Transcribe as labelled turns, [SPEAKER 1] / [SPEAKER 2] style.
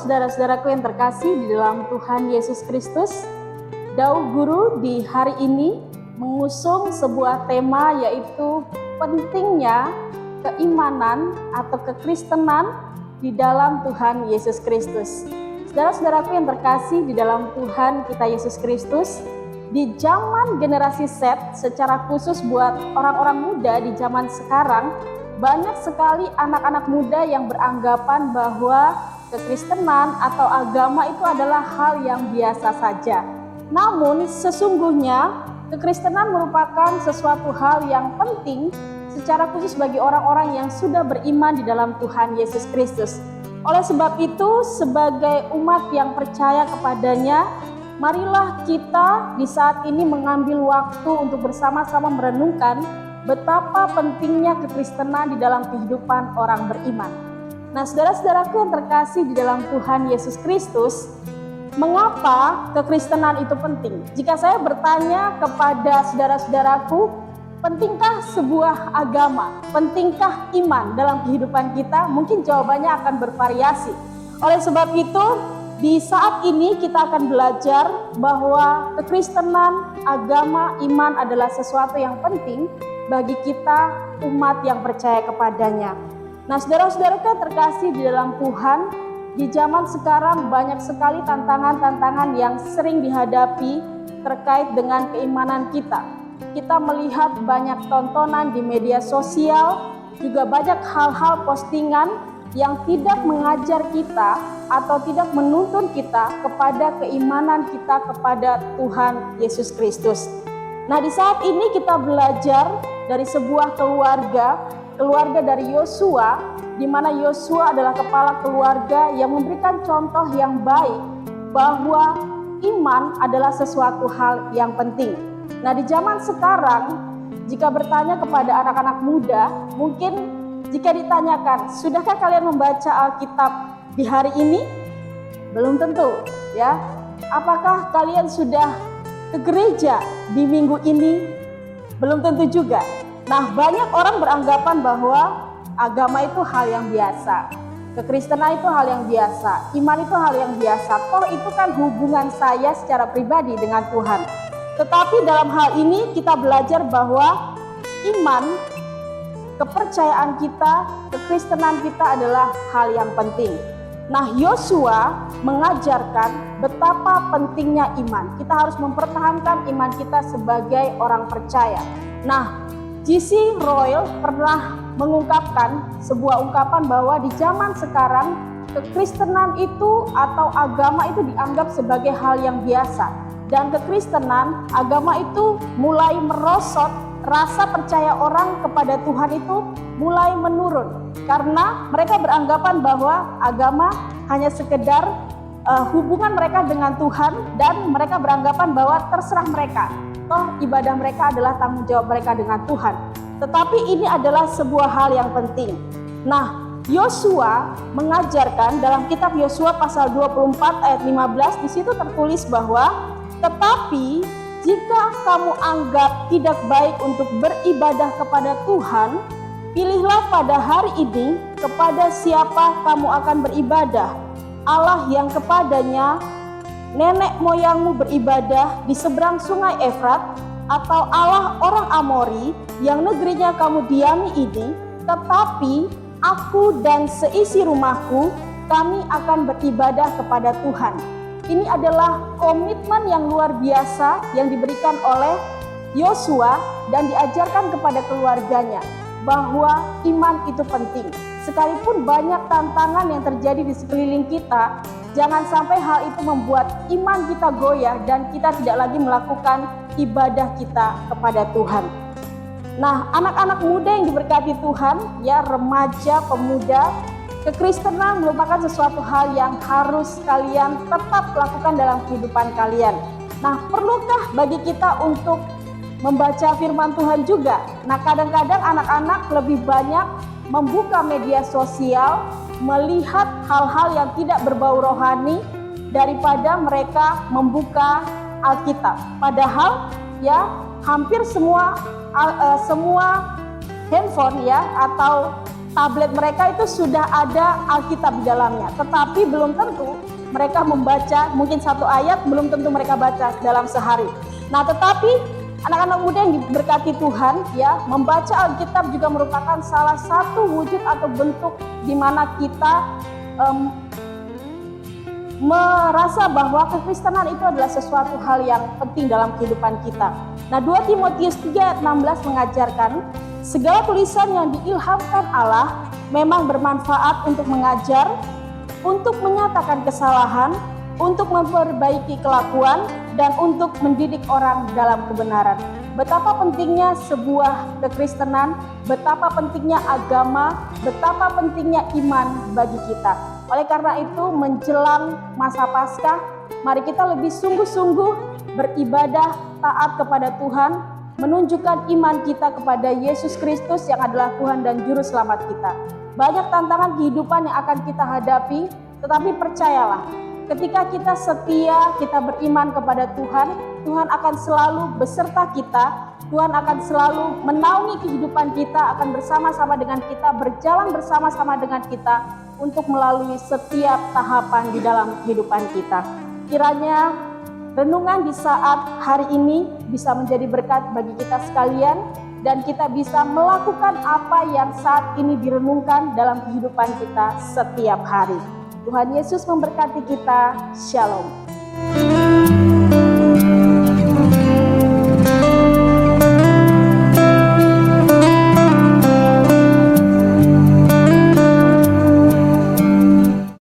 [SPEAKER 1] saudara-saudaraku yang terkasih di dalam Tuhan Yesus Kristus, Daud Guru di hari ini mengusung sebuah tema, yaitu pentingnya keimanan atau kekristenan di dalam Tuhan Yesus Kristus. Saudara-saudaraku yang terkasih di dalam Tuhan kita Yesus Kristus, di zaman generasi Z, secara khusus buat orang-orang muda di zaman sekarang, banyak sekali anak-anak muda yang beranggapan bahwa kekristenan atau agama itu adalah hal yang biasa saja. Namun sesungguhnya kekristenan merupakan sesuatu hal yang penting secara khusus bagi orang-orang yang sudah beriman di dalam Tuhan Yesus Kristus. Oleh sebab itu, sebagai umat yang percaya kepadanya, marilah kita di saat ini mengambil waktu untuk bersama-sama merenungkan betapa pentingnya kekristenan di dalam kehidupan orang beriman. Nah, saudara-saudaraku yang terkasih di dalam Tuhan Yesus Kristus, mengapa kekristenan itu penting? Jika saya bertanya kepada saudara-saudaraku, pentingkah sebuah agama, pentingkah iman dalam kehidupan kita? Mungkin jawabannya akan bervariasi. Oleh sebab itu, di saat ini kita akan belajar bahwa kekristenan, agama, iman adalah sesuatu yang penting bagi kita umat yang percaya kepadanya. Nah, saudara-saudara terkasih di dalam Tuhan, di zaman sekarang banyak sekali tantangan-tantangan yang sering dihadapi terkait dengan keimanan kita. Kita melihat banyak tontonan di media sosial, juga banyak hal-hal postingan yang tidak mengajar kita atau tidak menuntun kita kepada keimanan kita kepada Tuhan Yesus Kristus. Nah, di saat ini kita belajar dari sebuah keluarga dari Yosua, di mana Yosua adalah kepala keluarga yang memberikan contoh yang baik bahwa iman adalah sesuatu hal yang penting. Nah, di zaman sekarang, jika bertanya kepada anak-anak muda, mungkin jika ditanyakan, sudahkah kalian membaca Alkitab di hari ini? Belum tentu, ya. Apakah kalian sudah ke gereja di minggu ini? Belum tentu juga. Nah, banyak orang beranggapan bahwa agama itu hal yang biasa, kekristenan itu hal yang biasa, iman itu hal yang biasa. Toh itu kan hubungan saya secara pribadi dengan Tuhan. Tetapi dalam hal ini kita belajar bahwa iman, kepercayaan kita, kekristenan kita adalah hal yang penting. Nah, Yosua mengajarkan betapa pentingnya iman. Kita harus mempertahankan iman kita sebagai orang percaya. Nah, J.C. Ryle pernah mengungkapkan sebuah ungkapan bahwa di zaman sekarang kekristenan itu atau agama itu dianggap sebagai hal yang biasa. Dan kekristenan, agama itu mulai merosot, rasa percaya orang kepada Tuhan itu mulai menurun. Karena mereka beranggapan bahwa agama hanya sekedar hubungan mereka dengan Tuhan, dan mereka beranggapan bahwa terserah mereka. Toh ibadah mereka adalah tanggung jawab mereka dengan Tuhan. Tetapi ini adalah sebuah hal yang penting. Nah, Yosua mengajarkan dalam kitab Yosua pasal 24 ayat 15, di situ tertulis bahwa tetapi jika kamu anggap tidak baik untuk beribadah kepada Tuhan, pilihlah pada hari ini kepada siapa kamu akan beribadah. Allah yang kepadanya nenek moyangmu beribadah di seberang sungai Efrat, atau Allah orang Amori yang negerinya kamu diami ini, tetapi aku dan seisi rumahku, kami akan beribadah kepada Tuhan. Ini adalah komitmen yang luar biasa yang diberikan oleh Yosua dan diajarkan kepada keluarganya bahwa iman itu penting. Sekalipun banyak tantangan yang terjadi di sekeliling kita, jangan sampai hal itu membuat iman kita goyah dan kita tidak lagi melakukan ibadah kita kepada Tuhan. Nah, anak-anak muda yang diberkati Tuhan, ya, remaja, pemuda, kekristenan merupakan sesuatu hal yang harus kalian tetap lakukan dalam kehidupan kalian. Nah, perlukah bagi kita untuk membaca firman Tuhan juga? Nah, kadang-kadang anak-anak lebih banyak membuka media sosial, melihat hal-hal yang tidak berbau rohani daripada mereka membuka Alkitab. Padahal ya hampir semua handphone ya atau tablet mereka itu sudah ada Alkitab di dalamnya, tetapi belum tentu mereka membaca, mungkin satu ayat belum tentu mereka baca dalam sehari. Nah, tetapi anak-anak muda yang diberkati Tuhan, ya, membaca Alkitab juga merupakan salah satu wujud atau bentuk di mana kita merasa bahwa kekristenan itu adalah sesuatu hal yang penting dalam kehidupan kita. Nah, 2 Timotius 3 ayat 16 mengajarkan, segala tulisan yang diilhamkan Allah memang bermanfaat untuk mengajar, untuk menyatakan kesalahan, untuk memperbaiki kelakuan, dan untuk mendidik orang dalam kebenaran. Betapa pentingnya sebuah kekristenan, betapa pentingnya agama, betapa pentingnya iman bagi kita. Oleh karena itu, menjelang masa Paskah, mari kita lebih sungguh-sungguh beribadah, taat kepada Tuhan, menunjukkan iman kita kepada Yesus Kristus yang adalah Tuhan dan Juru Selamat kita. Banyak tantangan kehidupan yang akan kita hadapi, tetapi percayalah, ketika kita setia, kita beriman kepada Tuhan, Tuhan akan selalu beserta kita, Tuhan akan selalu menaungi kehidupan kita, akan bersama-sama dengan kita, berjalan bersama-sama dengan kita untuk melalui setiap tahapan di dalam kehidupan kita. Kiranya renungan di saat hari ini bisa menjadi berkat bagi kita sekalian, dan kita bisa melakukan apa yang saat ini direnungkan dalam kehidupan kita setiap hari. Tuhan Yesus memberkati kita. Shalom.